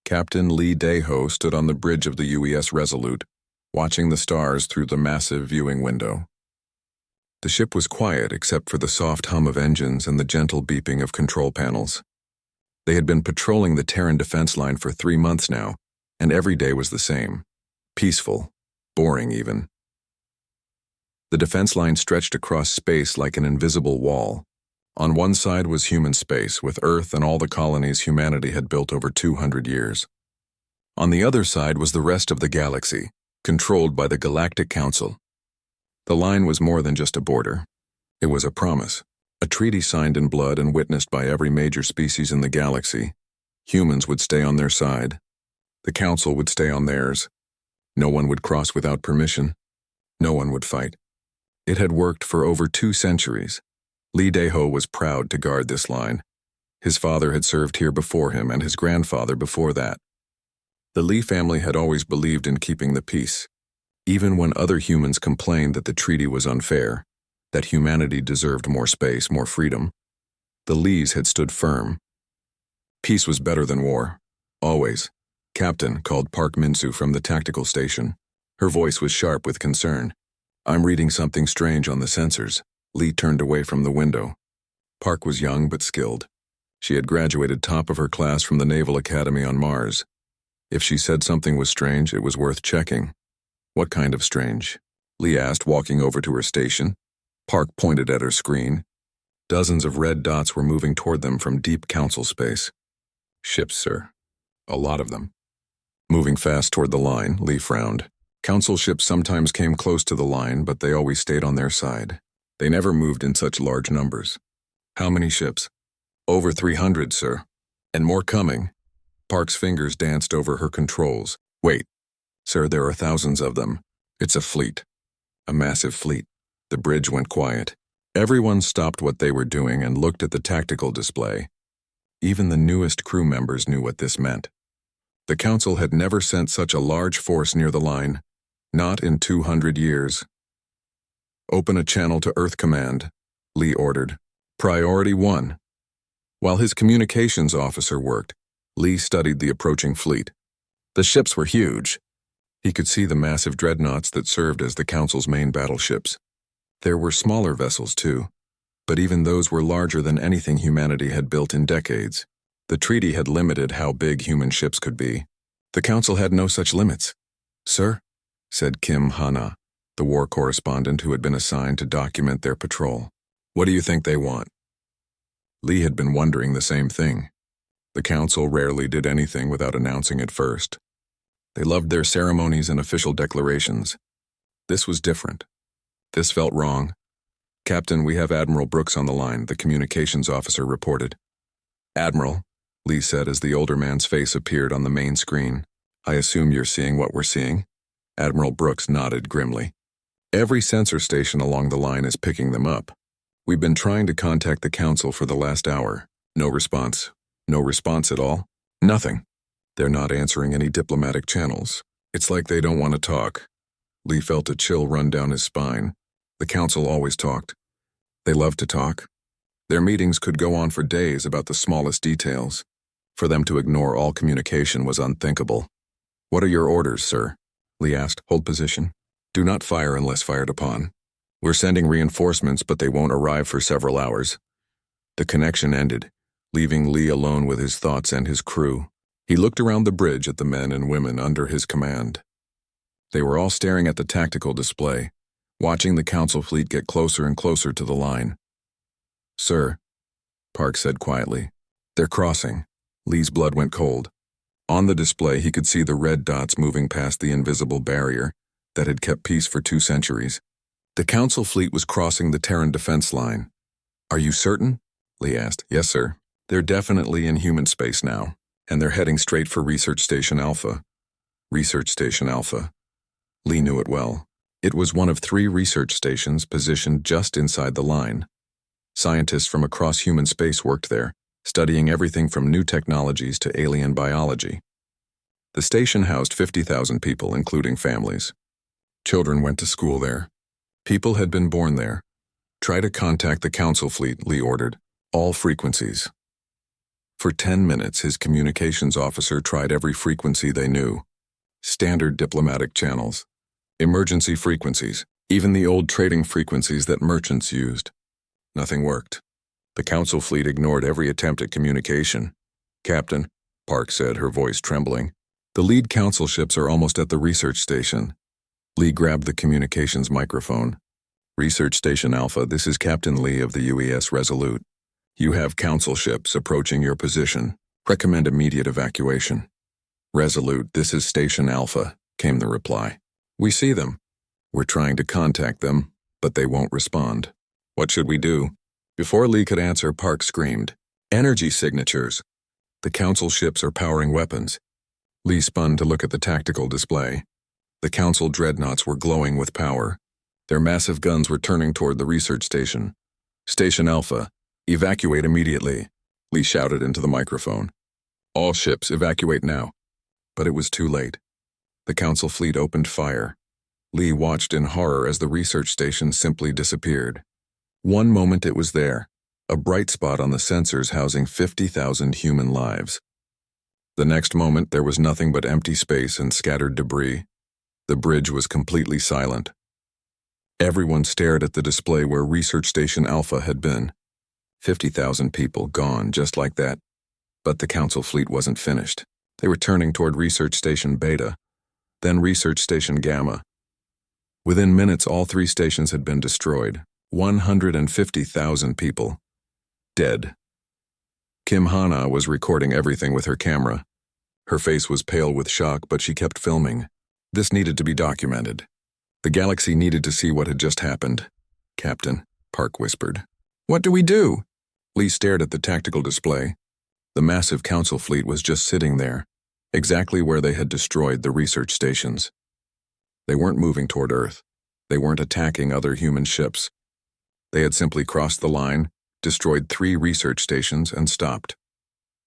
Captain Lee Daeho stood on the bridge of the UES Resolute, watching the stars through the massive viewing window. The ship was quiet except for the soft hum of engines and the gentle beeping of control panels. They had been patrolling the Terran defense line for 3 months now, and every day was the same. Peaceful, boring even. The defense line stretched across space like an invisible wall. On one side was human space, with Earth and all the colonies humanity had built over 200 years. On the other side was the rest of the galaxy, controlled by the Galactic Council. The line was more than just a border. It was a promise, a treaty signed in blood and witnessed by every major species in the galaxy. Humans would stay on their side. The Council would stay on theirs. No one would cross without permission. No one would fight. It had worked for over 2 centuries. Lee Daeho was proud to guard this line. His father had served here before him and his grandfather before that. The Lee family had always believed in keeping the peace, even when other humans complained that the treaty was unfair, that humanity deserved more space, more freedom. The Lees had stood firm. Peace was better than war. Always. Captain called Park Minsu from the tactical station. Her voice was sharp with concern. "I'm reading something strange on the sensors." Lee turned away from the window. Park was young but skilled. She had graduated top of her class from the Naval Academy on Mars. If she said something was strange, it was worth checking. "What kind of strange?" Lee asked, walking over to her station. Park pointed at her screen. Dozens of red dots were moving toward them from deep council space. "Ships, sir. A lot of them." Moving fast toward the line, Lee frowned. Council ships sometimes came close to the line, but they always stayed on their side. They never moved in such large numbers. "How many ships?" "Over 300, sir. And more coming." Park's fingers danced over her controls. "Wait. Sir, there are thousands of them. It's a fleet. A massive fleet." The bridge went quiet. Everyone stopped what they were doing and looked at the tactical display. Even the newest crew members knew what this meant. The Council had never sent such a large force near the line. Not in 200 years. "Open a channel to Earth Command," Lee ordered. "Priority 1. While his communications officer worked, Lee studied the approaching fleet. The ships were huge. He could see the massive dreadnoughts that served as the Council's main battleships. There were smaller vessels too, but even those were larger than anything humanity had built in decades. The treaty had limited how big human ships could be. The Council had no such limits. "Sir," said Kim Hana, the war correspondent who had been assigned to document their patrol. "What do you think they want?" Lee had been wondering the same thing. The Council rarely did anything without announcing it first. They loved their ceremonies and official declarations. This was different. This felt wrong. "Captain, we have Admiral Brooks on the line," the communications officer reported. "Admiral," Lee said as the older man's face appeared on the main screen. "I assume you're seeing what we're seeing?" Admiral Brooks nodded grimly. "Every sensor station along the line is picking them up. We've been trying to contact the Council for the last hour. No response." "No response at all?" "Nothing. They're not answering any diplomatic channels. It's like they don't want to talk." Lee felt a chill run down his spine. The Council always talked. They loved to talk. Their meetings could go on for days about the smallest details. For them to ignore all communication was unthinkable. "What are your orders, sir?" Lee asked. "Hold position. Do not fire unless fired upon. We're sending reinforcements, but they won't arrive for several hours." The connection ended, leaving Lee alone with his thoughts and his crew. He looked around the bridge at the men and women under his command. They were all staring at the tactical display, watching the Council fleet get closer and closer to the line. "Sir," Park said quietly. "They're crossing." Lee's blood went cold. On the display, he could see the red dots moving past the invisible barrier that had kept peace for 2 centuries. The Council fleet was crossing the Terran defense line. "Are you certain?" Lee asked. "Yes, sir. They're definitely in human space now, and they're heading straight for Research Station Alpha." Research Station Alpha. Lee knew it well. It was one of 3 research stations positioned just inside the line. Scientists from across human space worked there, studying everything from new technologies to alien biology. The station housed 50,000 people, including families. Children went to school there. People had been born there. "Try to contact the Council fleet," Lee ordered. "All frequencies." For 10 minutes, his communications officer tried every frequency they knew. Standard diplomatic channels, emergency frequencies, even the old trading frequencies that merchants used. Nothing worked. The Council fleet ignored every attempt at communication. "Captain," Park said, her voice trembling, "the lead Council ships are almost at the research station." Lee grabbed the communications microphone. "Research Station Alpha, this is Captain Lee of the UES Resolute. You have Council ships approaching your position. Recommend immediate evacuation." "Resolute, this is Station Alpha," came the reply. "We see them. We're trying to contact them, but they won't respond. What should we do?" Before Lee could answer, Park screamed, "Energy signatures! The Council ships are powering weapons." Lee spun to look at the tactical display. The Council dreadnoughts were glowing with power. Their massive guns were turning toward the research station. "Station Alpha, evacuate immediately," Lee shouted into the microphone. "All ships, evacuate now." But it was too late. The Council fleet opened fire. Lee watched in horror as the research station simply disappeared. One moment it was there, a bright spot on the sensors housing 50,000 human lives. The next moment there was nothing but empty space and scattered debris. The bridge was completely silent. Everyone stared at the display where Research Station Alpha had been. 50,000 people gone just like that. But the Council fleet wasn't finished. They were turning toward Research Station Beta, then Research Station Gamma. Within minutes, all three stations had been destroyed. 150,000 people dead. Kim Hana was recording everything with her camera. Her face was pale with shock, but she kept filming. This needed to be documented. The galaxy needed to see what had just happened. "Captain," Park whispered. "What do we do?" Lee stared at the tactical display. The massive Council fleet was just sitting there, exactly where they had destroyed the research stations. They weren't moving toward Earth. They weren't attacking other human ships. They had simply crossed the line, destroyed 3 research stations, and stopped.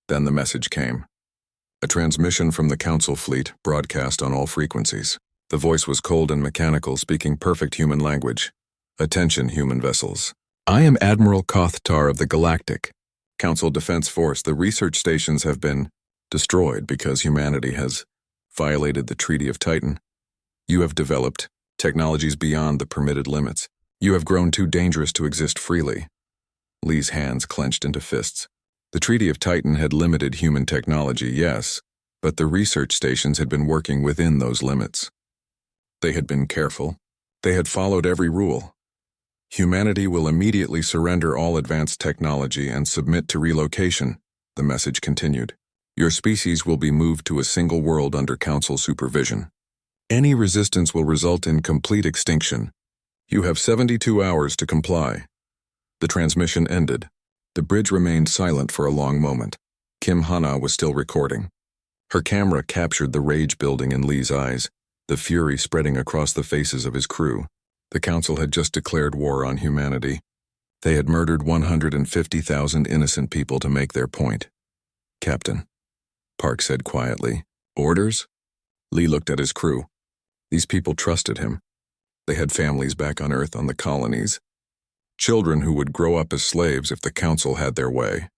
Then the message came. A transmission from the Council fleet, broadcast on all frequencies. The voice was cold and mechanical, speaking perfect human language. "Attention, human vessels. I am Admiral Kothtar of the Galactic Council Defense Force. The research stations have been destroyed because humanity has violated the Treaty of Titan. You have developed technologies beyond the permitted limits. You have grown too dangerous to exist freely." Lee's hands clenched into fists. The Treaty of Titan had limited human technology, yes, but the research stations had been working within those limits. They had been careful. They had followed every rule. "Humanity will immediately surrender all advanced technology and submit to relocation," the message continued. "Your species will be moved to a single world under Council supervision. Any resistance will result in complete extinction. You have 72 hours to comply." The transmission ended. The bridge remained silent for a long moment. Kim Hana was still recording. Her camera captured the rage building in Lee's eyes, the fury spreading across the faces of his crew. The Council had just declared war on humanity. They had murdered 150,000 innocent people to make their point. "Captain," Park said quietly. "Orders?" Lee looked at his crew. These people trusted him. They had families back on Earth on the colonies. Children who would grow up as slaves if the Council had their way.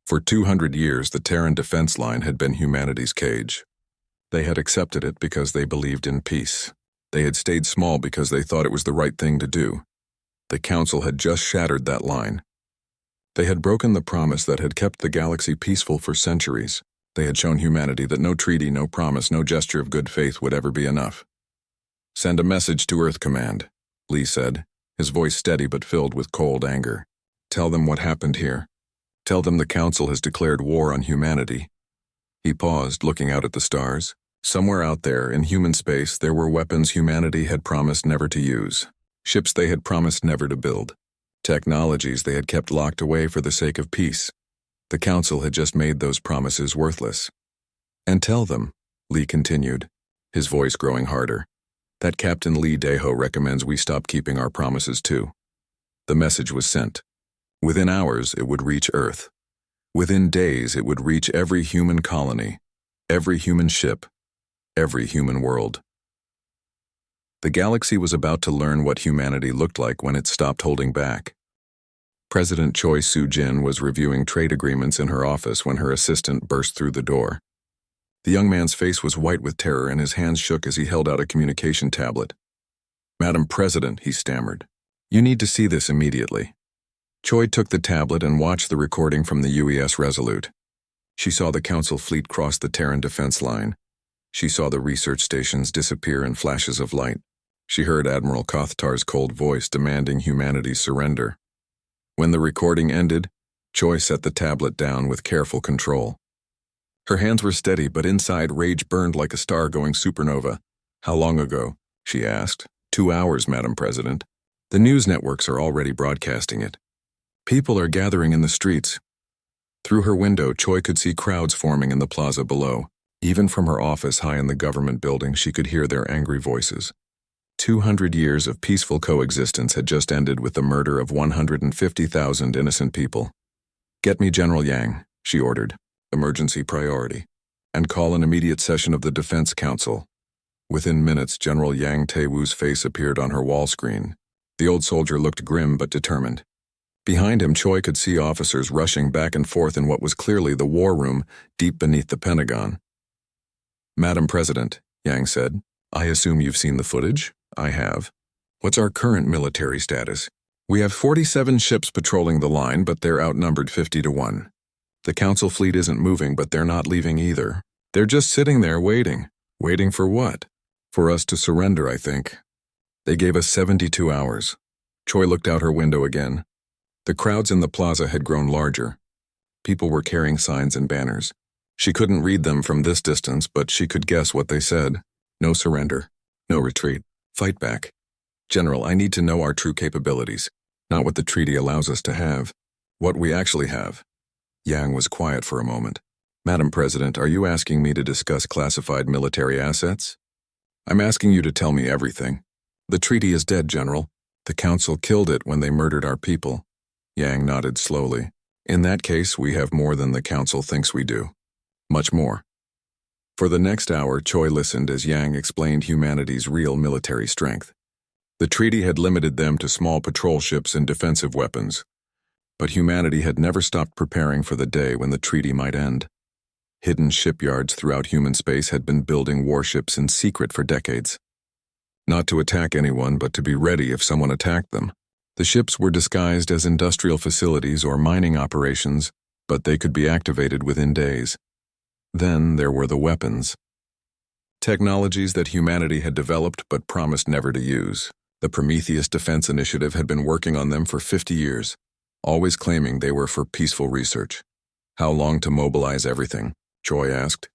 For 200 years, the Terran defense line had been humanity's cage. They had accepted it because they believed in peace. They had stayed small because they thought it was the right thing to do. The Council had just shattered that line. They had broken the promise that had kept the galaxy peaceful for centuries. They had shown humanity that no treaty, no promise, no gesture of good faith would ever be enough. "Send a message to Earth Command," Lee said, his voice steady but filled with cold anger. "Tell them what happened here. Tell them the Council has declared war on humanity." He paused, looking out at the stars. Somewhere out there, in human space, there were weapons humanity had promised never to use, ships they had promised never to build, technologies they had kept locked away for the sake of peace. The Council had just made those promises worthless. "And tell them," Lee continued, his voice growing harder, "that Captain Lee Deho recommends we stop keeping our promises too." The message was sent. Within hours, it would reach Earth. Within days, it would reach every human colony, every human ship, every human world. The galaxy was about to learn what humanity looked like when it stopped holding back. President Choi Soo-jin was reviewing trade agreements in her office when her assistant burst through the door. The young man's face was white with terror and his hands shook as he held out a communication tablet. "Madam President," he stammered, "you need to see this immediately." Choi took the tablet and watched the recording from the UES Resolute. She saw the Council fleet cross the Terran defense line. She saw the research stations disappear in flashes of light. She heard Admiral Kothtar's cold voice demanding humanity's surrender. When the recording ended, Choi set the tablet down with careful control. Her hands were steady, but inside rage burned like a star going supernova. "How long ago?" she asked. 2 hours, Madam President. The news networks are already broadcasting it. People are gathering in the streets. Through her window, Choi could see crowds forming in the plaza below. Even from her office high in the government building, she could hear their angry voices. 200 years of peaceful coexistence had just ended with the murder of 150,000 innocent people. "Get me General Yang," she ordered, emergency priority, "and call an immediate session of the Defense Council." Within minutes, General Yang Tae-woo's face appeared on her wall screen. The old soldier looked grim but determined. Behind him, Choi could see officers rushing back and forth in what was clearly the war room deep beneath the Pentagon. "Madam President," Yang said, "I assume you've seen the footage?" "I have." "What's our current military status?" "We have 47 ships patrolling the line, but they're outnumbered 50-1. The Council fleet isn't moving, but they're not leaving either. They're just sitting there waiting." "Waiting for what?" "For us to surrender, I think. They gave us 72 hours. Choi looked out her window again. The crowds in the plaza had grown larger. People were carrying signs and banners. She couldn't read them from this distance, but she could guess what they said. "No surrender. No retreat. Fight back. General, I need to know our true capabilities, not what the treaty allows us to have. What we actually have." Yang was quiet for a moment. "Madam President, are you asking me to discuss classified military assets?" "I'm asking you to tell me everything." "The treaty is dead, General. The Council killed it when they murdered our people." Yang nodded slowly. "In that case, we have more than the Council thinks we do. Much more." For the next hour, Choi listened as Yang explained humanity's real military strength. The treaty had limited them to small patrol ships and defensive weapons. But humanity had never stopped preparing for the day when the treaty might end. Hidden shipyards throughout human space had been building warships in secret for decades. Not to attack anyone, but to be ready if someone attacked them. The ships were disguised as industrial facilities or mining operations, but they could be activated within days. Then there were the weapons. Technologies that humanity had developed but promised never to use. The Prometheus Defense Initiative had been working on them for 50 years, always claiming they were for peaceful research. "How long to mobilize everything?" Choi asked.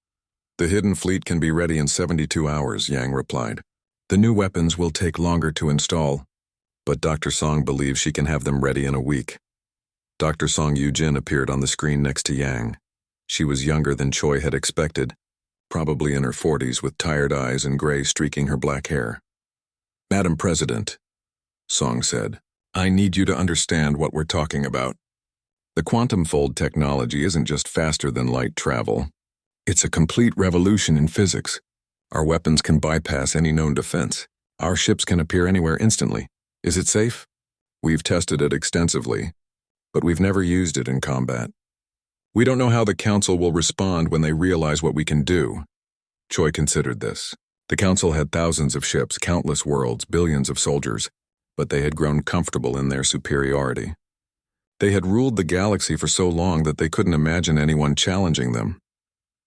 "The hidden fleet can be ready in 72 hours, Yang replied. "The new weapons will take longer to install, but Dr. Song believes she can have them ready in a week." Dr. Song Yoo-jin appeared on the screen next to Yang. She was younger than Choi had expected, probably in her 40s with tired eyes and gray streaking her black hair. "Madam President," Song said, "I need you to understand what we're talking about. The quantum fold technology isn't just faster than light travel. It's a complete revolution in physics. Our weapons can bypass any known defense. Our ships can appear anywhere instantly. Is it safe? We've tested it extensively, but we've never used it in combat. We don't know how the Council will respond when they realize what we can do." Choi considered this. The Council had thousands of ships, countless worlds, billions of soldiers, but they had grown comfortable in their superiority. They had ruled the galaxy for so long that they couldn't imagine anyone challenging them.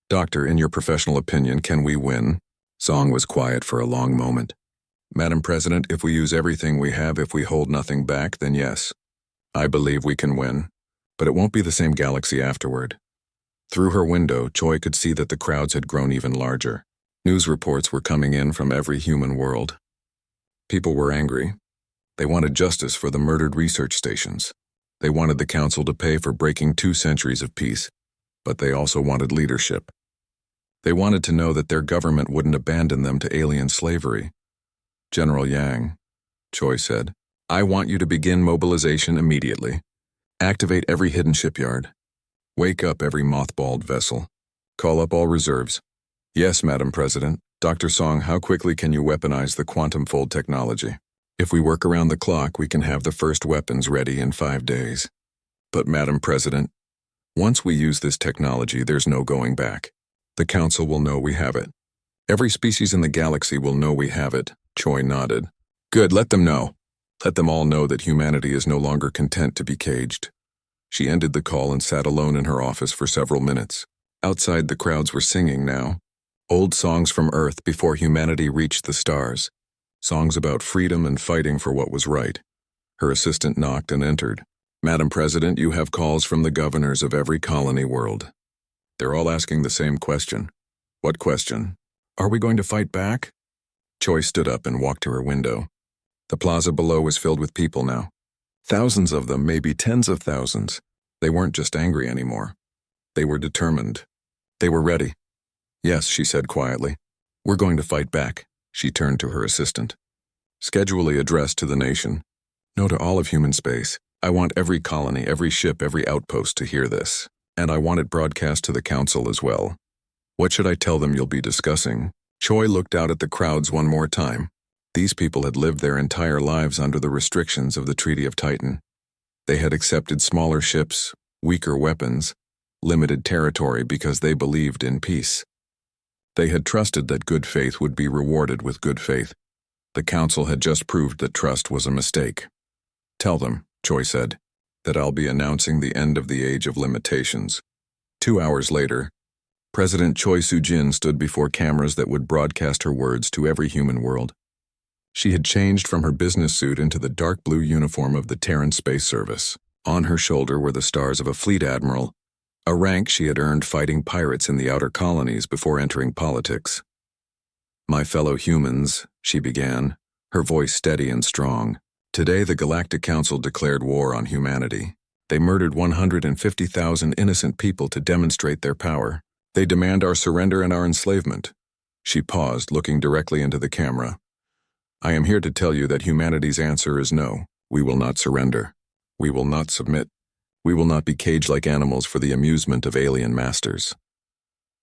"Doctor, in your professional opinion, can we win?" Song was quiet for a long moment. "Madam President, if we use everything we have, if we hold nothing back, then yes. I believe we can win, but it won't be the same galaxy afterward." Through her window, Choi could see that the crowds had grown even larger. News reports were coming in from every human world. People were angry. They wanted justice for the murdered research stations. They wanted the Council to pay for breaking 2 centuries of peace, but they also wanted leadership. They wanted to know that their government wouldn't abandon them to alien slavery. "General Yang," Choi said, "I want you to begin mobilization immediately. Activate every hidden shipyard. Wake up every mothballed vessel. Call up all reserves." "Yes, Madam President." "Dr. Song, how quickly can you weaponize the quantum fold technology?" "If we work around the clock, we can have the first weapons ready in 5 days." But, Madam President, once we use this technology, there's no going back. The Council will know we have it. Every species in the galaxy will know we have it. Choi nodded. Good, let them know. Let them all know that humanity is no longer content to be caged. She ended the call and sat alone in her office for several minutes. Outside, the crowds were singing now. Old songs from Earth before humanity reached the stars. Songs about freedom and fighting for what was right. Her assistant knocked and entered. Madam President, you have calls from the governors of every colony world. They're all asking the same question. What question? Are we going to fight back? Choi stood up and walked to her window. The plaza below was filled with people now. Thousands of them, maybe tens of thousands. They weren't just angry anymore. They were determined. They were ready. Yes, she said quietly. We're going to fight back. She turned to her assistant. Schedule addressed to the nation. No to all of human space. I want every colony, every ship, every outpost to hear this. And I want it broadcast to the Council as well. What should I tell them you'll be discussing? Choi looked out at the crowds one more time. These people had lived their entire lives under the restrictions of the Treaty of Titan. They had accepted smaller ships, weaker weapons, limited territory because they believed in peace. They had trusted that good faith would be rewarded with good faith. The Council had just proved that trust was a mistake. Tell them, Choi said, that I'll be announcing the end of the Age of Limitations. 2 hours later, President Choi Soo-jin stood before cameras that would broadcast her words to every human world. She had changed from her business suit into the dark blue uniform of the Terran Space Service. On her shoulder were the stars of a fleet admiral, a rank she had earned fighting pirates in the outer colonies before entering politics. My fellow humans, she began, her voice steady and strong. Today the Galactic Council declared war on humanity. They murdered 150,000 innocent people to demonstrate their power. They demand our surrender and our enslavement. She paused, looking directly into the camera. I am here to tell you that humanity's answer is no. We will not surrender. We will not submit. We will not be caged like animals for the amusement of alien masters.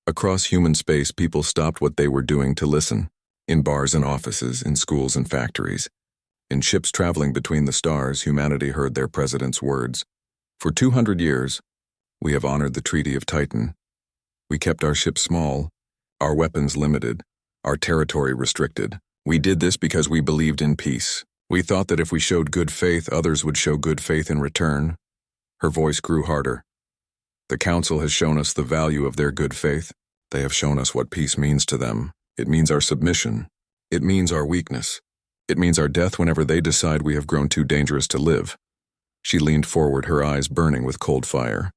Across human space, people stopped what they were doing to listen. In bars and offices, in schools and factories. In ships traveling between the stars, humanity heard their president's words. For 200 years, we have honored the Treaty of Titan. We kept our ships small, our weapons limited, our territory restricted. We did this because we believed in peace. We thought that if we showed good faith, others would show good faith in return. Her voice grew harder. The Council has shown us the value of their good faith. They have shown us what peace means to them. It means our submission. It means our weakness. It means our death whenever they decide we have grown too dangerous to live. She leaned forward, her eyes burning with cold fire.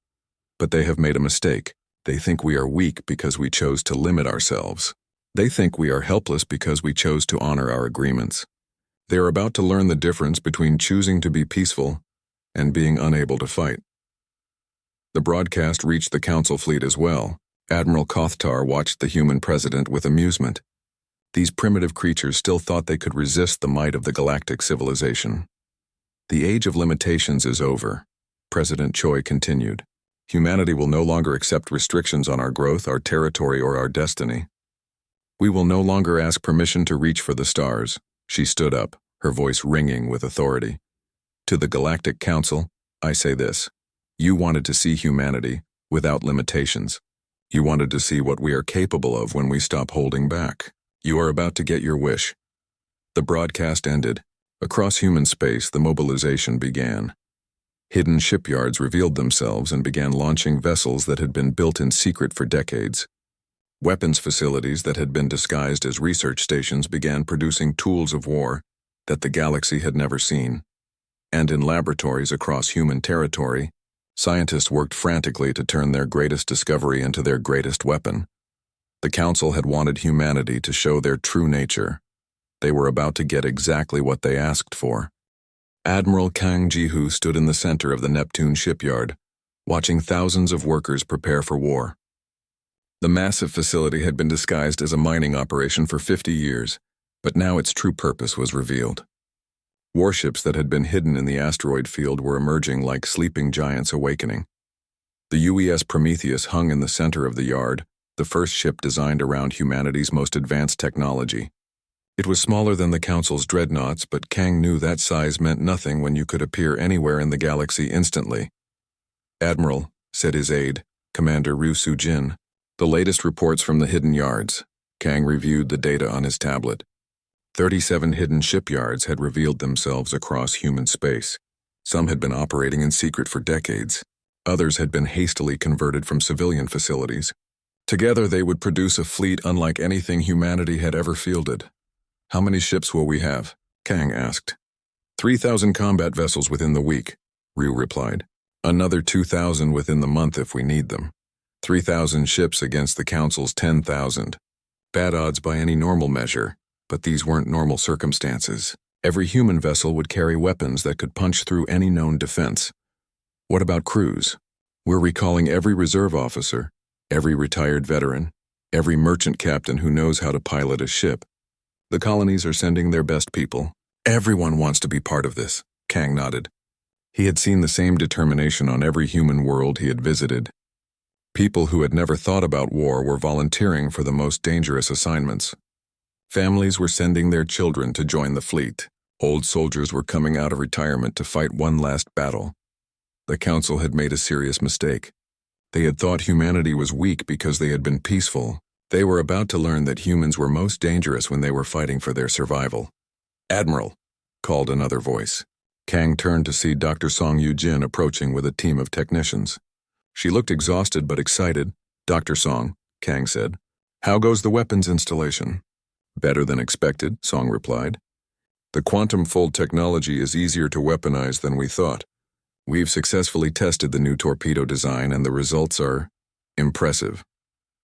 But they have made a mistake. They think we are weak because we chose to limit ourselves. They think we are helpless because we chose to honor our agreements. They are about to learn the difference between choosing to be peaceful and being unable to fight. The broadcast reached the Council fleet as well. Admiral Kothtar watched the human president with amusement. These primitive creatures still thought they could resist the might of the galactic civilization. The Age of Limitations is over, President Choi continued. Humanity will no longer accept restrictions on our growth, our territory, or our destiny. We will no longer ask permission to reach for the stars. She stood up, her voice ringing with authority. To the Galactic Council, I say this. You wanted to see humanity without limitations. You wanted to see what we are capable of when we stop holding back. You are about to get your wish. The broadcast ended. Across human space, the mobilization began. Hidden shipyards revealed themselves and began launching vessels that had been built in secret for decades. Weapons facilities that had been disguised as research stations began producing tools of war that the galaxy had never seen. And in laboratories across human territory, scientists worked frantically to turn their greatest discovery into their greatest weapon. The Council had wanted humanity to show their true nature. They were about to get exactly what they asked for. Admiral Kang Ji-hoo stood in the center of the Neptune shipyard, watching thousands of workers prepare for war. The massive facility had been disguised as a mining operation for 50 years, but now its true purpose was revealed. Warships that had been hidden in the asteroid field were emerging like sleeping giants awakening. The UES Prometheus hung in the center of the yard, the first ship designed around humanity's most advanced technology. It was smaller than the Council's dreadnoughts, but Kang knew that size meant nothing when you could appear anywhere in the galaxy instantly. Admiral, said his aide, Commander Ru Su-jin. The latest reports from the hidden yards. Kang reviewed the data on his tablet. 37 hidden shipyards had revealed themselves across human space. Some had been operating in secret for decades. Others had been hastily converted from civilian facilities. Together they would produce a fleet unlike anything humanity had ever fielded. How many ships will we have? Kang asked. 3,000 combat vessels within the week, Ryu replied. Another 2,000 within the month if we need them. 3,000 ships against the Council's 10,000. Bad odds by any normal measure, but these weren't normal circumstances. Every human vessel would carry weapons that could punch through any known defense. What about crews? We're recalling every reserve officer, every retired veteran, every merchant captain who knows how to pilot a ship. The colonies are sending their best people. Everyone wants to be part of this, Kang nodded. He had seen the same determination on every human world he had visited. People who had never thought about war were volunteering for the most dangerous assignments. Families were sending their children to join the fleet. Old soldiers were coming out of retirement to fight one last battle. The Council had made a serious mistake. They had thought humanity was weak because they had been peaceful. They were about to learn that humans were most dangerous when they were fighting for their survival. Admiral, called another voice. Kang turned to see Dr. Song Yu-jin approaching with a team of technicians. She looked exhausted but excited. Dr. Song, Kang said. How goes the weapons installation? Better than expected, Song replied. The quantum fold technology is easier to weaponize than we thought. We've successfully tested the new torpedo design and the results are impressive.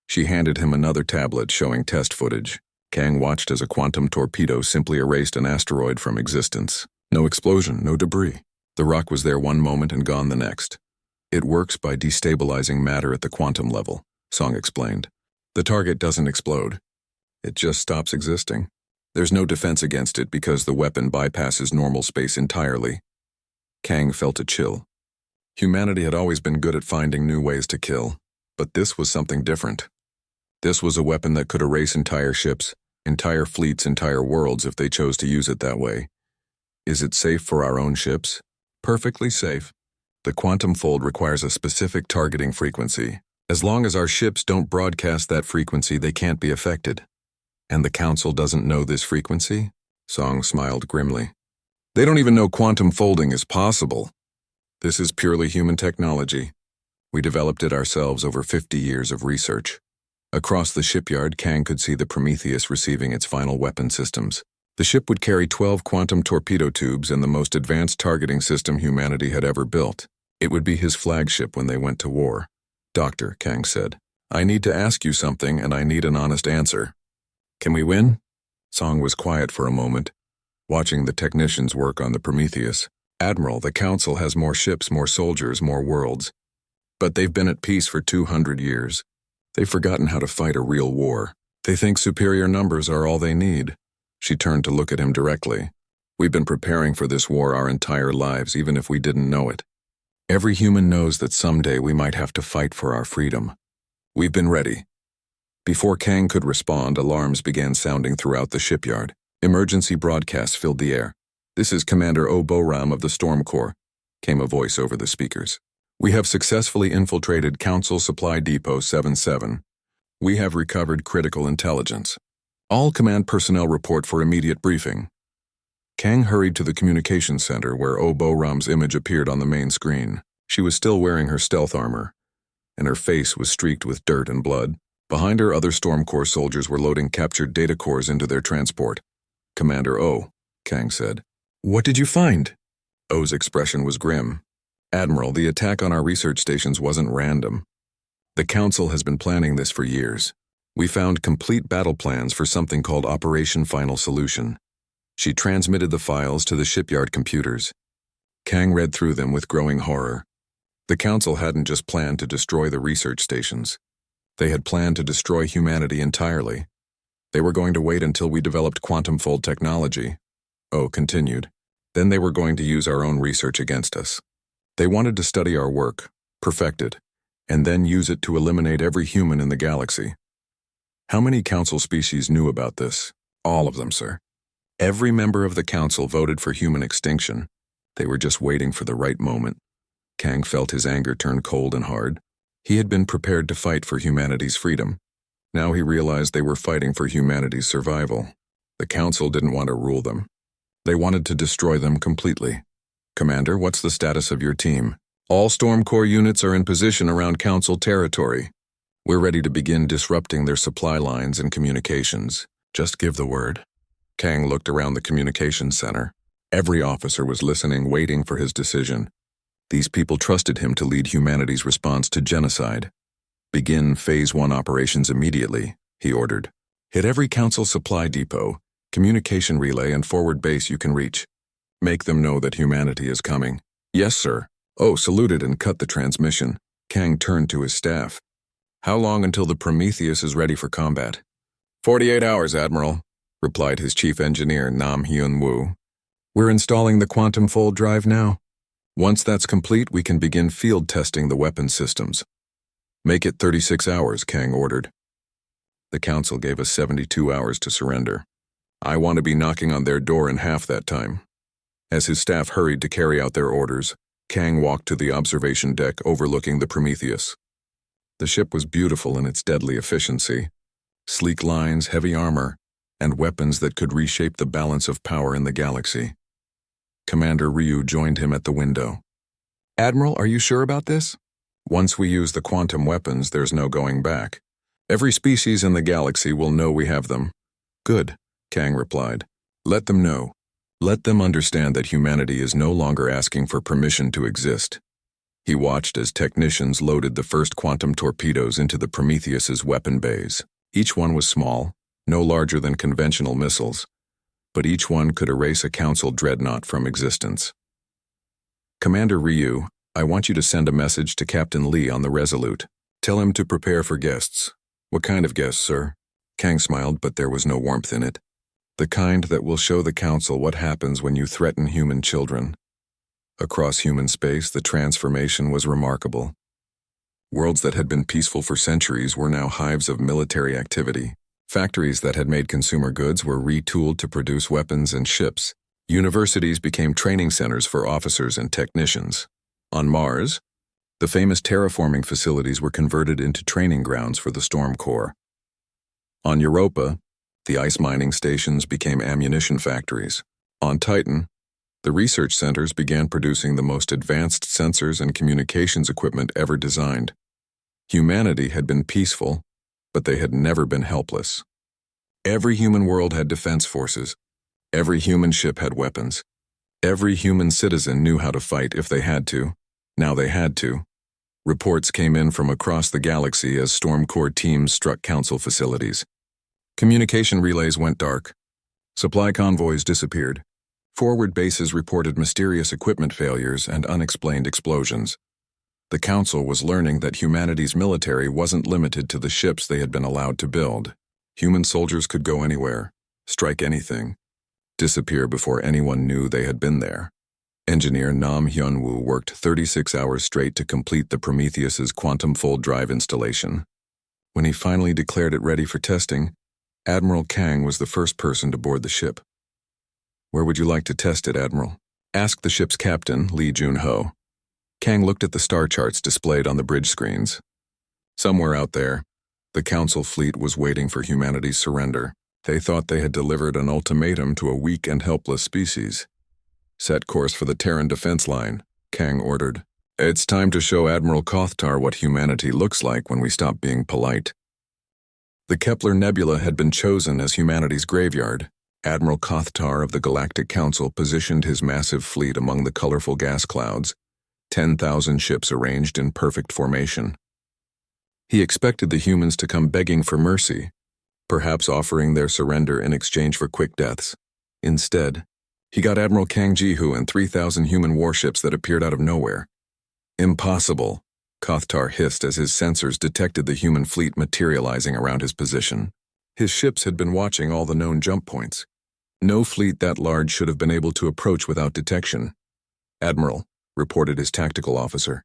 She handed him another tablet showing test footage. Kang watched as a quantum torpedo simply erased an asteroid from existence. No explosion, no debris. The rock was there one moment and gone the next. It works by destabilizing matter at the quantum level, Song explained. The target doesn't explode. It just stops existing. There's no defense against it because the weapon bypasses normal space entirely. Kang felt a chill. Humanity had always been good at finding new ways to kill, but this was something different. This was a weapon that could erase entire ships, entire fleets, entire worlds if they chose to use it that way. Is it safe for our own ships? Perfectly safe. The quantum fold requires a specific targeting frequency. As long as our ships don't broadcast that frequency, they can't be affected. And the Council doesn't know this frequency? Song smiled grimly. They don't even know quantum folding is possible. This is purely human technology. We developed it ourselves over 50 years of research. Across the shipyard, Kang could see the Prometheus receiving its final weapon systems. The ship would carry 12 quantum torpedo tubes and the most advanced targeting system humanity had ever built. It would be his flagship when they went to war. Doctor, Kang said, I need to ask you something and I need an honest answer. Can we win? Song was quiet for a moment, watching the technicians work on the Prometheus. Admiral, the Council has more ships, more soldiers, more worlds. But they've been at peace for 200 years. They've forgotten how to fight a real war. They think superior numbers are all they need. She turned to look at him directly. We've been preparing for this war our entire lives, even if we didn't know it. Every human knows that someday we might have to fight for our freedom. We've been ready. Before Kang could respond, alarms began sounding throughout the shipyard. Emergency broadcasts filled the air. This is Commander O. Boram of the Storm Corps, came a voice over the speakers. We have successfully infiltrated Council Supply Depot 77. We have recovered critical intelligence. All command personnel report for immediate briefing. Kang hurried to the communications center where O. Boram's image appeared on the main screen. She was still wearing her stealth armor, and her face was streaked with dirt and blood. Behind her, other Storm Corps soldiers were loading captured data cores into their transport. Commander O, Kang said. What did you find? O's expression was grim. Admiral, the attack on our research stations wasn't random. The Council has been planning this for years. We found complete battle plans for something called Operation Final Solution. She transmitted the files to the shipyard computers. Kang read through them with growing horror. The Council hadn't just planned to destroy the research stations. They had planned to destroy humanity entirely. They were going to wait until we developed quantum fold technology. O continued. Then they were going to use our own research against us. They wanted to study our work, perfect it, and then use it to eliminate every human in the galaxy. How many Council species knew about this? All of them, sir. Every member of the Council voted for human extinction. They were just waiting for the right moment. Kang felt his anger turn cold and hard. He had been prepared to fight for humanity's freedom. Now he realized they were fighting for humanity's survival. The Council didn't want to rule them. They wanted to destroy them completely. Commander, what's the status of your team? All Storm Corps units are in position around Council territory. We're ready to begin disrupting their supply lines and communications. Just give the word. Kang looked around the communications center. Every officer was listening, waiting for his decision. These people trusted him to lead humanity's response to genocide. Begin Phase 1 operations immediately, he ordered. Hit every Council supply depot, communication relay, and forward base you can reach. Make them know that humanity is coming. Yes, sir. Oh, saluted and cut the transmission. Kang turned to his staff. How long until the Prometheus is ready for combat? 48 hours, Admiral, replied his chief engineer, Nam Hyun Woo. We're installing the quantum fold drive now. Once that's complete, we can begin field testing the weapon systems. Make it 36 hours, Kang ordered. The Council gave us 72 hours to surrender. I want to be knocking on their door in half that time. As his staff hurried to carry out their orders, Kang walked to the observation deck overlooking the Prometheus. The ship was beautiful in its deadly efficiency. Sleek lines, heavy armor, and weapons that could reshape the balance of power in the galaxy. Commander Ryu joined him at the window. Admiral, are you sure about this? Once we use the quantum weapons, there's no going back. Every species in the galaxy will know we have them. Good, Kang replied. Let them know. Let them understand that humanity is no longer asking for permission to exist. He watched as technicians loaded the first quantum torpedoes into the Prometheus's weapon bays. Each one was small, no larger than conventional missiles, but each one could erase a Council dreadnought from existence. Commander Ryu, I want you to send a message to Captain Lee on the Resolute. Tell him to prepare for guests. What kind of guests, sir? Kang smiled, but there was no warmth in it. The kind that will show the Council what happens when you threaten human children. Across human space, the transformation was remarkable. Worlds that had been peaceful for centuries were now hives of military activity. Factories that had made consumer goods were retooled to produce weapons and ships. Universities became training centers for officers and technicians. On Mars, the famous terraforming facilities were converted into training grounds for the Storm Corps. On Europa, the ice mining stations became ammunition factories. On Titan, the research centers began producing the most advanced sensors and communications equipment ever designed. Humanity had been peaceful, but they had never been helpless. Every human world had defense forces. Every human ship had weapons. Every human citizen knew how to fight if they had to. Now they had to. Reports came in from across the galaxy as Storm Corps teams struck Council facilities. Communication relays went dark. Supply convoys disappeared. Forward bases reported mysterious equipment failures and unexplained explosions. The Council was learning that humanity's military wasn't limited to the ships they had been allowed to build. Human soldiers could go anywhere, strike anything, disappear before anyone knew they had been there. Engineer Nam Hyun-woo worked 36 hours straight to complete the Prometheus's quantum fold drive installation. When he finally declared it ready for testing, Admiral Kang was the first person to board the ship. Where would you like to test it, Admiral? Asked the ship's captain, Lee Jun-ho. Kang looked at the star charts displayed on the bridge screens. Somewhere out there, the Council fleet was waiting for humanity's surrender. They thought they had delivered an ultimatum to a weak and helpless species. Set course for the Terran defense line, Kang ordered. It's time to show Admiral Kothtar what humanity looks like when we stop being polite. The Kepler Nebula had been chosen as humanity's graveyard. Admiral Kothtar of the Galactic Council positioned his massive fleet among the colorful gas clouds, 10,000 ships arranged in perfect formation. He expected the humans to come begging for mercy, perhaps offering their surrender in exchange for quick deaths. Instead, he got Admiral Kang Ji-hoo and 3,000 human warships that appeared out of nowhere. Impossible, Kothtar hissed as his sensors detected the human fleet materializing around his position. His ships had been watching all the known jump points. No fleet that large should have been able to approach without detection. Admiral, reported his tactical officer.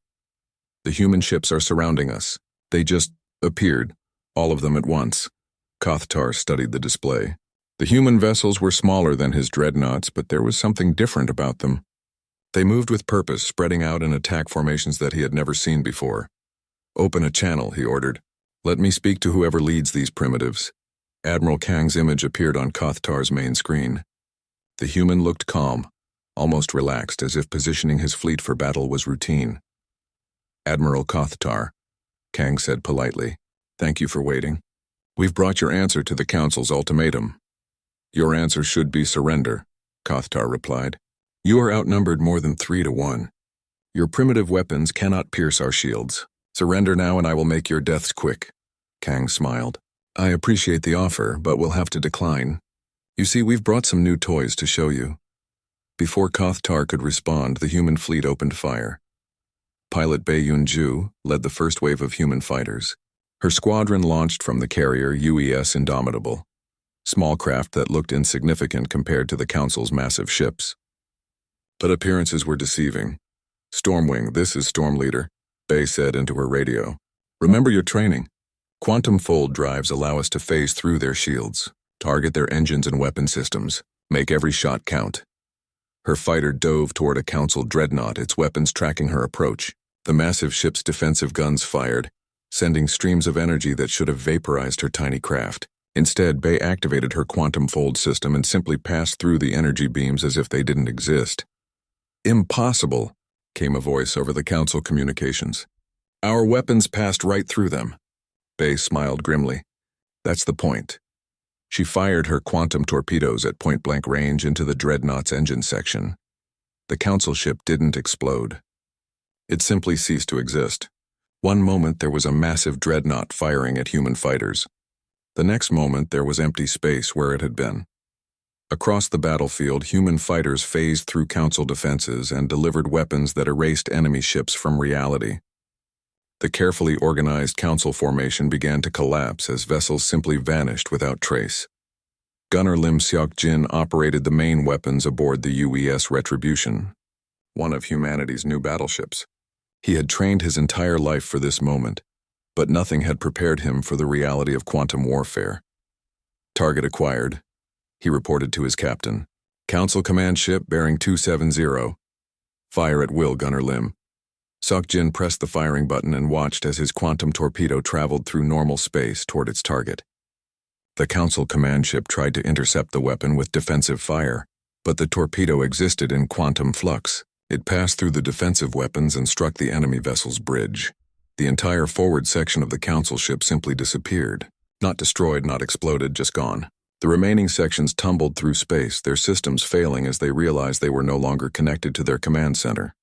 The human ships are surrounding us. They just appeared, all of them at once. Kothtar studied the display. The human vessels were smaller than his dreadnoughts, but there was something different about them. They moved with purpose, spreading out in attack formations that he had never seen before. "Open a channel," he ordered. "Let me speak to whoever leads these primitives." Admiral Kang's image appeared on Kothtar's main screen. The human looked calm, almost relaxed, as if positioning his fleet for battle was routine. "Admiral Kothtar," Kang said politely, "thank you for waiting. We've brought your answer to the Council's ultimatum." "Your answer should be surrender," Kothtar replied. "You are outnumbered more than 3-1. Your primitive weapons cannot pierce our shields. Surrender now and I will make your deaths quick." Kang smiled. "I appreciate the offer, but we'll have to decline. You see, we've brought some new toys to show you." Before Kothtar could respond, the human fleet opened fire. Pilot Bei Yun-ju led the first wave of human fighters. Her squadron launched from the carrier UES Indomitable, small craft that looked insignificant compared to the Council's massive ships. But appearances were deceiving. "Stormwing, this is Storm Leader," Bei said into her radio. "Remember your training. Quantum fold drives allow us to phase through their shields, target their engines and weapon systems, make every shot count." Her fighter dove toward a Council dreadnought, its weapons tracking her approach. The massive ship's defensive guns fired, sending streams of energy that should have vaporized her tiny craft. Instead, Bei activated her quantum fold system and simply passed through the energy beams as if they didn't exist. "Impossible," came a voice over the Council communications. "Our weapons passed right through them." Bei smiled grimly. "That's the point." She fired her quantum torpedoes at point-blank range into the dreadnought's engine section. The Council ship didn't explode. It simply ceased to exist. One moment there was a massive dreadnought firing at human fighters. The next moment there was empty space where it had been. Across the battlefield, human fighters phased through Council defenses and delivered weapons that erased enemy ships from reality. The carefully organized Council formation began to collapse as vessels simply vanished without trace. Gunner Lim Seok-jin operated the main weapons aboard the UES Retribution, one of humanity's new battleships. He had trained his entire life for this moment, but nothing had prepared him for the reality of quantum warfare. "Target acquired," he reported to his captain. "Council command ship bearing 270. Fire at will, Gunner Lim." Seok-jin pressed the firing button and watched as his quantum torpedo traveled through normal space toward its target. The Council command ship tried to intercept the weapon with defensive fire, but the torpedo existed in quantum flux. It passed through the defensive weapons and struck the enemy vessel's bridge. The entire forward section of the Council ship simply disappeared. Not destroyed, not exploded, just gone. The remaining sections tumbled through space, their systems failing as they realized they were no longer connected to their command center.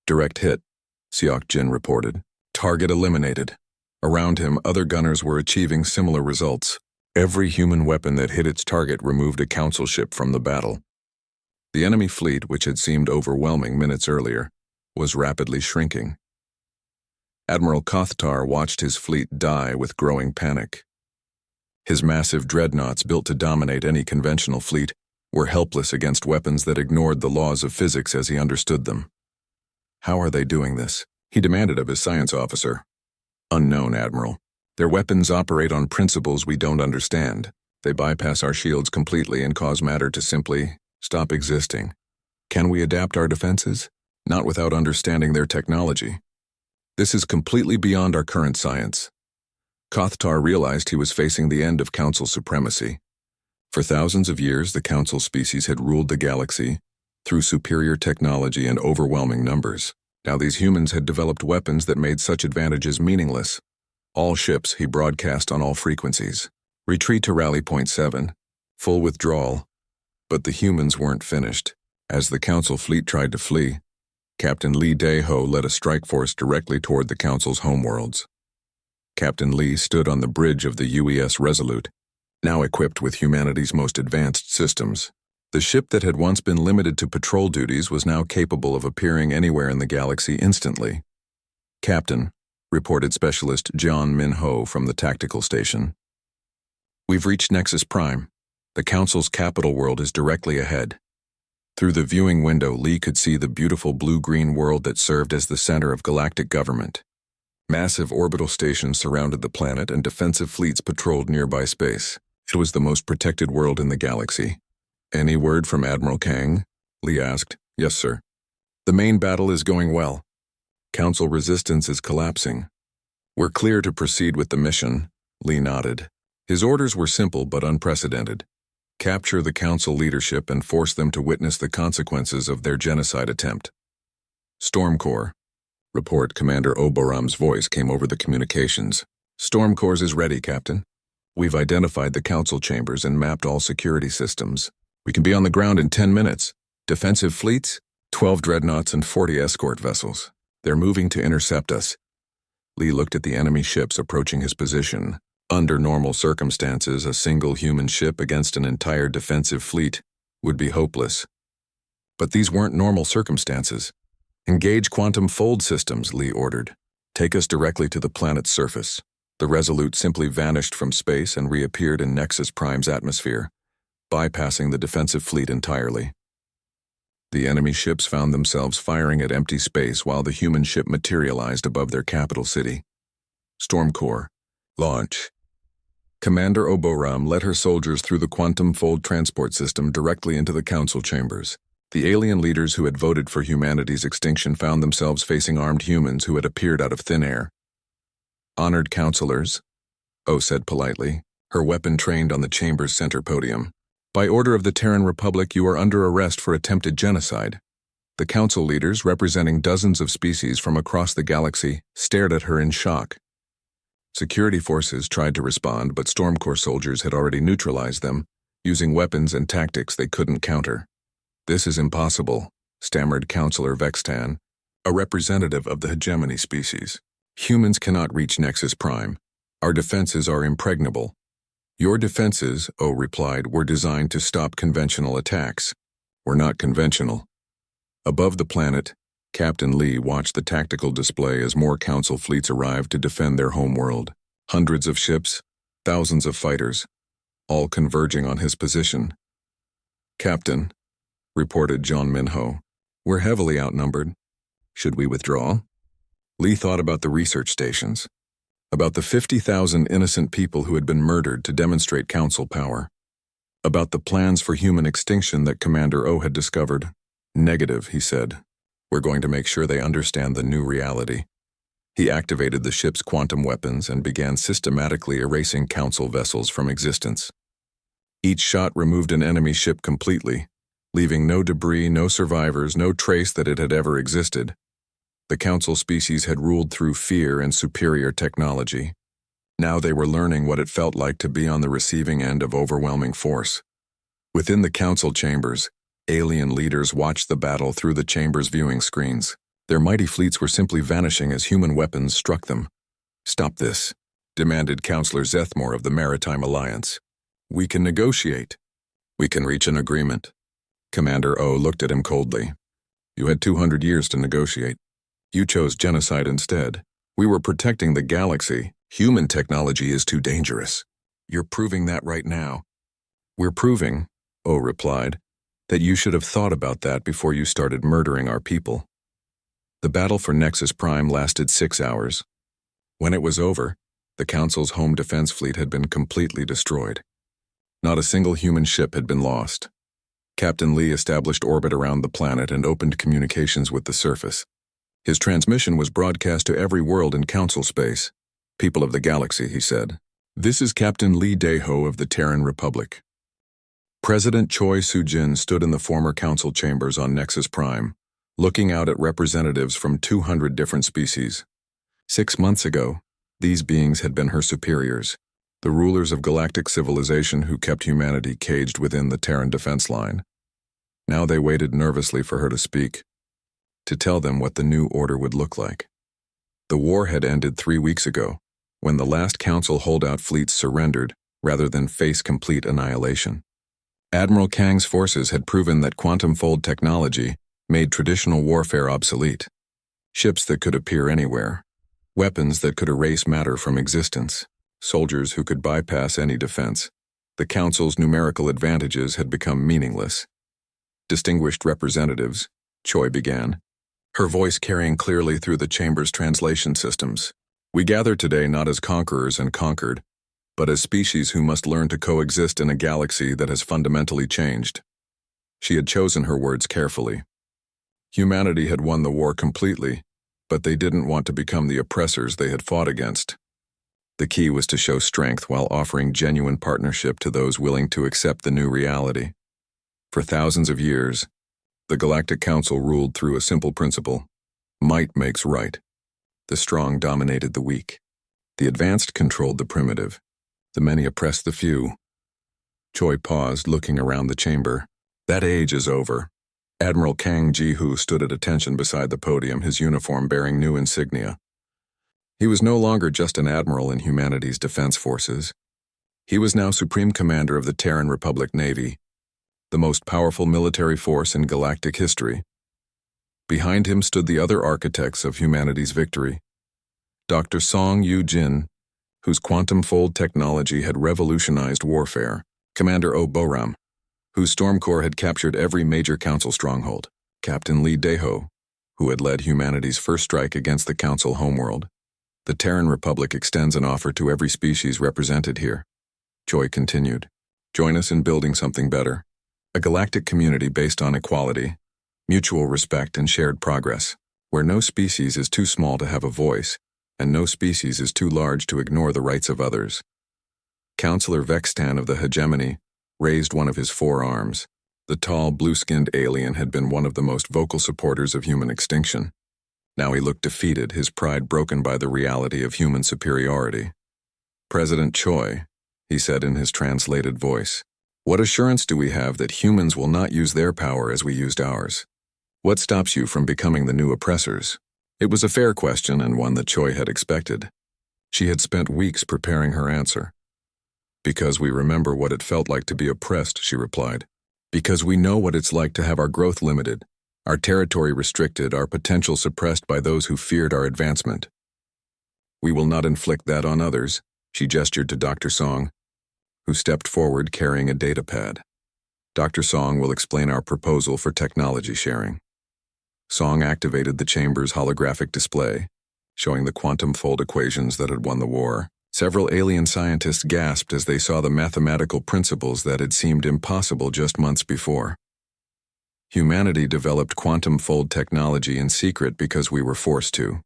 "Direct hit," Seok-jin reported. "Target eliminated." Around him, other gunners were achieving similar results. Every human weapon that hit its target removed a Council ship from the battle. The enemy fleet, which had seemed overwhelming minutes earlier, was rapidly shrinking. Admiral Kothtar watched his fleet die with growing panic. His massive dreadnoughts, built to dominate any conventional fleet, were helpless against weapons that ignored the laws of physics as he understood them. "How are they doing this?" he demanded of his science officer. "Unknown, Admiral. Their weapons operate on principles we don't understand. They bypass our shields completely and cause matter to simply stop existing. Can we adapt our defenses? Not without understanding their technology. This is completely beyond our current science." Kothtar realized he was facing the end of Council supremacy. For thousands of years, the Council species had ruled the galaxy through superior technology and overwhelming numbers. Now these humans had developed weapons that made such advantages meaningless. "All ships," he broadcast on all frequencies. "Retreat to Rally Point 7. Full withdrawal." But the humans weren't finished. As the Council fleet tried to flee, Captain Lee Dae-ho led a strike force directly toward the Council's homeworlds. Captain Lee stood on the bridge of the UES Resolute, now equipped with humanity's most advanced systems. The ship that had once been limited to patrol duties was now capable of appearing anywhere in the galaxy instantly. "Captain," reported Specialist John Min-ho from the tactical station. "We've reached Nexus Prime. The Council's capital world is directly ahead." Through the viewing window, Lee could see the beautiful blue-green world that served as the center of galactic government. Massive orbital stations surrounded the planet and defensive fleets patrolled nearby space. It was the most protected world in the galaxy. "Any word from Admiral Kang?" Lee asked. "Yes, sir. The main battle is going well. Council resistance is collapsing. We're clear to proceed with the mission, Lee nodded. His orders were simple but unprecedented. Capture the Council leadership and force them to witness the consequences of their genocide attempt. Storm Corps. Report. Commander Oboram's voice came over the communications. Storm Corps is ready, Captain. We've identified the Council chambers and mapped all security systems. We can be on the ground in 10 minutes. Defensive fleets? 12 dreadnoughts and 40 escort vessels. They're moving to intercept us. Lee looked at the enemy ships approaching his position. Under normal circumstances, a single human ship against an entire defensive fleet would be hopeless. But these weren't normal circumstances. Engage quantum fold systems, Lee ordered. Take us directly to the planet's surface. The Resolute simply vanished from space and reappeared in Nexus Prime's atmosphere, bypassing the defensive fleet entirely. The enemy ships found themselves firing at empty space while the human ship materialized above their capital city. Storm Corps. Launch. Commander Oboram led her soldiers through the quantum fold transport system directly into the Council chambers. The alien leaders who had voted for humanity's extinction found themselves facing armed humans who had appeared out of thin air. Honored counselors, O said politely, her weapon trained on the chamber's center podium. By order of the Terran Republic, you are under arrest for attempted genocide. The Council leaders, representing dozens of species from across the galaxy, stared at her in shock. Security forces tried to respond, but Storm Corps soldiers had already neutralized them, using weapons and tactics they couldn't counter. This is impossible, stammered Counselor Vextan, a representative of the hegemony species. Humans cannot reach Nexus Prime. Our defenses are impregnable. Your defenses, O replied, were designed to stop conventional attacks. We're not conventional. Above the planet, Captain Lee watched the tactical display as more Council fleets arrived to defend their homeworld. Hundreds of ships, thousands of fighters, all converging on his position. Captain, reported John Minho, we're heavily outnumbered. Should we withdraw? Lee thought about the research stations, about the 50,000 innocent people who had been murdered to demonstrate Council power, about the plans for human extinction that Commander O had discovered. Negative, he said. We're going to make sure they understand the new reality. He activated the ship's quantum weapons and began systematically erasing Council vessels from existence. Each shot removed an enemy ship completely, leaving no debris, no survivors, no trace that it had ever existed. The Council species had ruled through fear and superior technology. Now they were learning what it felt like to be on the receiving end of overwhelming force. Within the Council chambers, alien leaders watched the battle through the chamber's viewing screens. Their mighty fleets were simply vanishing as human weapons struck them. Stop this, demanded Counselor Zethmore of the Maritime Alliance. We can negotiate. We can reach an agreement. Commander O looked at him coldly. You had 200 years to negotiate. You chose genocide instead. We were protecting the galaxy. Human technology is too dangerous. You're proving that right now. We're proving, O replied, that you should have thought about that before you started murdering our people. The battle for Nexus Prime lasted 6 hours. When it was over, the Council's home defense fleet had been completely destroyed. Not a single human ship had been lost. Captain Lee established orbit around the planet and opened communications with the surface. His transmission was broadcast to every world in Council space. People of the galaxy, he said. This is Captain Lee Daeho of the Terran Republic. President Choi Soo-jin stood in the former Council chambers on Nexus Prime, looking out at representatives from 200 different species. 6 months ago, these beings had been her superiors, the rulers of galactic civilization who kept humanity caged within the Terran defense line. Now they waited nervously for her to speak, to tell them what the new order would look like. The war had ended 3 weeks ago, when the last Council holdout fleets surrendered rather than face complete annihilation. Admiral Kang's forces had proven that quantum fold technology made traditional warfare obsolete. Ships that could appear anywhere, weapons that could erase matter from existence, soldiers who could bypass any defense. The Council's numerical advantages had become meaningless. Distinguished representatives, Choi began, her voice carrying clearly through the chamber's translation systems. We gather today not as conquerors and conquered, but as species who must learn to coexist in a galaxy that has fundamentally changed. She had chosen her words carefully. Humanity had won the war completely, but they didn't want to become the oppressors they had fought against. The key was to show strength while offering genuine partnership to those willing to accept the new reality. For thousands of years, the Galactic Council ruled through a simple principle: might makes right. The strong dominated the weak. The advanced controlled the primitive. The many oppressed the few. Choi paused, looking around the chamber. That age is over. Admiral Kang Ji-Hoo stood at attention beside the podium, his uniform bearing new insignia. He was no longer just an admiral in humanity's defense forces. He was now Supreme Commander of the Terran Republic Navy, the most powerful military force in galactic history. Behind him stood the other architects of humanity's victory. Dr. Song Yu-jin, whose quantum-fold technology had revolutionized warfare. Commander O-Boram, whose Storm Corps had captured every major Council stronghold. Captain Lee Daeho, who had led humanity's first strike against the Council homeworld. The Terran Republic extends an offer to every species represented here. Choi continued. Join us in building something better. A galactic community based on equality, mutual respect, and shared progress, where no species is too small to have a voice, and no species is too large to ignore the rights of others. Counselor Vextan of the Hegemony raised one of his forearms. The tall, blue-skinned alien had been one of the most vocal supporters of human extinction. Now he looked defeated, his pride broken by the reality of human superiority. President Choi, he said in his translated voice, what assurance do we have that humans will not use their power as we used ours? What stops you from becoming the new oppressors? It was a fair question and one that Choi had expected. She had spent weeks preparing her answer. Because we remember what it felt like to be oppressed, she replied. Because we know what it's like to have our growth limited, our territory restricted, our potential suppressed by those who feared our advancement. We will not inflict that on others, she gestured to Dr. Song, who stepped forward carrying a data pad. Dr. Song will explain our proposal for technology sharing. Song activated the chamber's holographic display, showing the quantum fold equations that had won the war. Several alien scientists gasped as they saw the mathematical principles that had seemed impossible just months before. Humanity developed quantum fold technology in secret because we were forced to,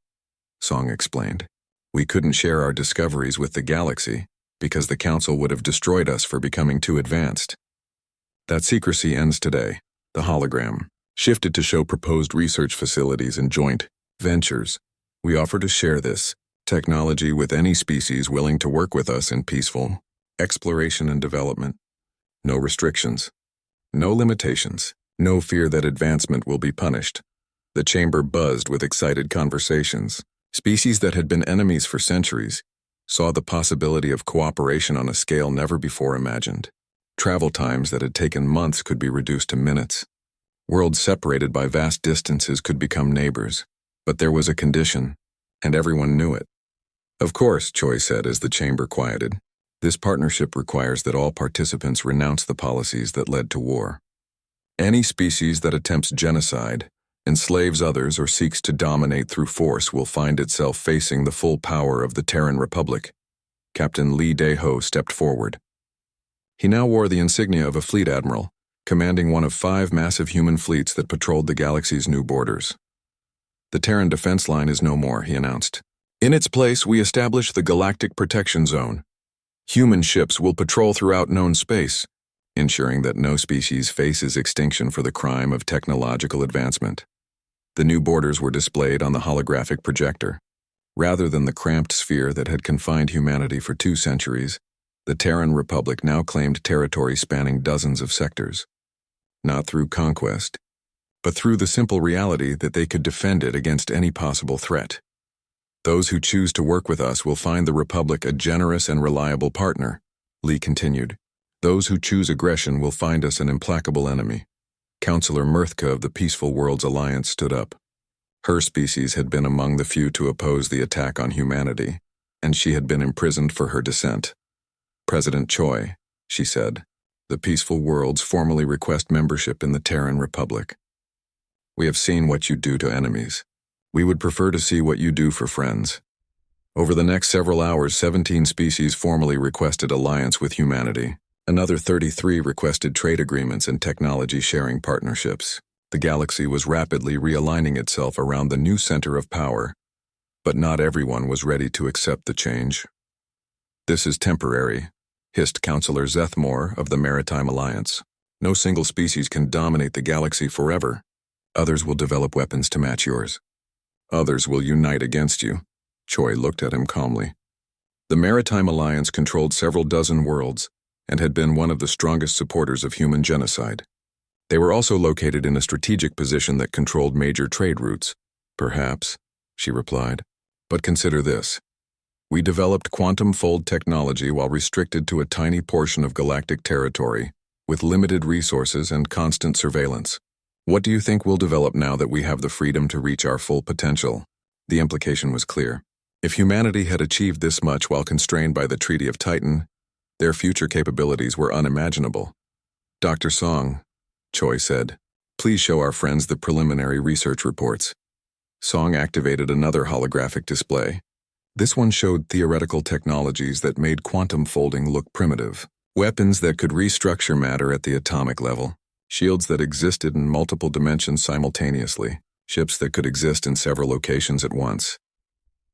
Song explained. We couldn't share our discoveries with the galaxy because the Council would have destroyed us for becoming too advanced. That secrecy ends today. The hologram shifted to show proposed research facilities and joint ventures. We offer to share this technology with any species willing to work with us in peaceful exploration and development. No restrictions, no limitations, no fear that advancement will be punished. The chamber buzzed with excited conversations. Species that had been enemies for centuries saw the possibility of cooperation on a scale never before imagined. Travel times that had taken months could be reduced to minutes. Worlds separated by vast distances could become neighbors. But there was a condition, and everyone knew it. Of course, Choi said as the chamber quieted. This partnership requires that all participants renounce the policies that led to war. Any species that attempts genocide, enslaves others, or seeks to dominate through force will find itself facing the full power of the Terran Republic. Captain Lee Daeho stepped forward. He now wore the insignia of a fleet admiral, commanding one of 5 massive human fleets that patrolled the galaxy's new borders. The Terran defense line is no more, he announced. In its place, we establish the Galactic Protection Zone. Human ships will patrol throughout known space, ensuring that no species faces extinction for the crime of technological advancement. The new borders were displayed on the holographic projector. Rather than the cramped sphere that had confined humanity for 2 centuries, the Terran Republic now claimed territory spanning dozens of sectors. Not through conquest, but through the simple reality that they could defend it against any possible threat. Those who choose to work with us will find the Republic a generous and reliable partner, Lee continued. Those who choose aggression will find us an implacable enemy. Counselor Mirthka of the Peaceful Worlds Alliance stood up. Her species had been among the few to oppose the attack on humanity, and she had been imprisoned for her dissent. President Choi, she said, the Peaceful Worlds formally request membership in the Terran Republic. We have seen what you do to enemies. We would prefer to see what you do for friends. Over the next several hours, 17 species formally requested alliance with humanity. Another 33 requested trade agreements and technology sharing partnerships. The galaxy was rapidly realigning itself around the new center of power, but not everyone was ready to accept the change. "This is temporary," hissed Counselor Zethmore of the Maritime Alliance. "No single species can dominate the galaxy forever. Others will develop weapons to match yours. Others will unite against you." Choi looked at him calmly. The Maritime Alliance controlled several dozen worlds and had been one of the strongest supporters of human genocide. They were also located in a strategic position that controlled major trade routes. "Perhaps," she replied. "But consider this. We developed quantum fold technology while restricted to a tiny portion of galactic territory, with limited resources and constant surveillance. What do you think we'll develop now that we have the freedom to reach our full potential?" The implication was clear. If humanity had achieved this much while constrained by the Treaty of Titan, their future capabilities were unimaginable. "Dr. Song," Choi said, "please show our friends the preliminary research reports." Song activated another holographic display. This one showed theoretical technologies that made quantum folding look primitive. Weapons that could restructure matter at the atomic level. Shields that existed in multiple dimensions simultaneously. Ships that could exist in several locations at once.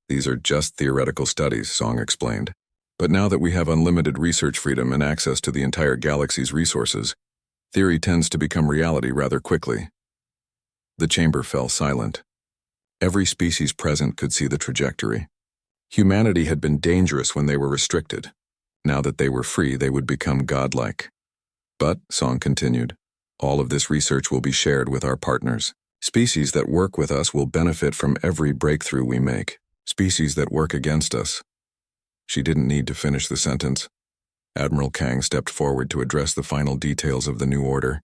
"These are just theoretical studies," Song explained. "But now that we have unlimited research freedom and access to the entire galaxy's resources, theory tends to become reality rather quickly." The chamber fell silent. Every species present could see the trajectory. Humanity had been dangerous when they were restricted. Now that they were free, they would become godlike. "But," Song continued, "all of this research will be shared with our partners. Species that work with us will benefit from every breakthrough we make. Species that work against us." She didn't need to finish the sentence. Admiral Kang stepped forward to address the final details of the new order.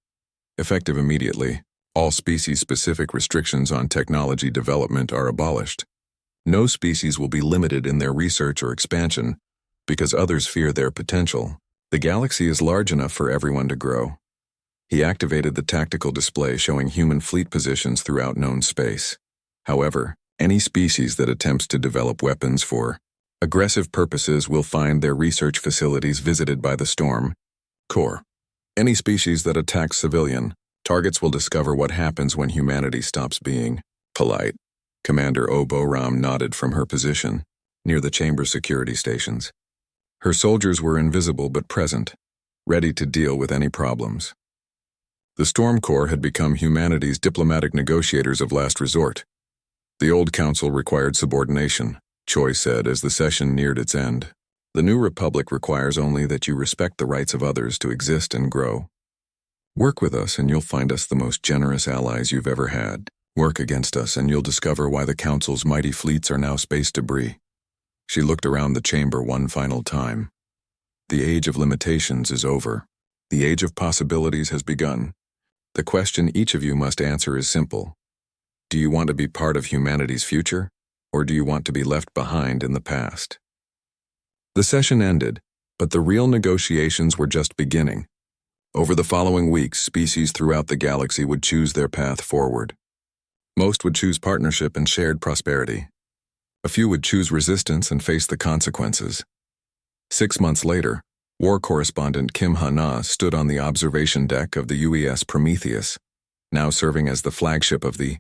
Effective immediately, all species-specific restrictions on technology development are abolished. No species will be limited in their research or expansion because others fear their potential. The galaxy is large enough for everyone to grow. He activated the tactical display showing human fleet positions throughout known space. However, any species that attempts to develop weapons for aggressive purposes will find their research facilities visited by the Storm Corps. Any species that attacks civilian targets will discover what happens when humanity stops being polite. Commander Oboram nodded from her position, near the chamber's security stations. Her soldiers were invisible but present, ready to deal with any problems. The Storm Corps had become humanity's diplomatic negotiators of last resort. "The old council required subordination," Choi said as the session neared its end. "The new republic requires only that you respect the rights of others to exist and grow. Work with us and you'll find us the most generous allies you've ever had. Work against us and you'll discover why the council's mighty fleets are now space debris." She looked around the chamber one final time. "The age of limitations is over. The age of possibilities has begun. The question each of you must answer is simple. Do you want to be part of humanity's future, or do you want to be left behind in the past?" The session ended, but the real negotiations were just beginning. Over the following weeks, species throughout the galaxy would choose their path forward. Most would choose partnership and shared prosperity. A few would choose resistance and face the consequences. 6 months later, war correspondent Kim Ha-na stood on the observation deck of the UES Prometheus, now serving as the flagship of the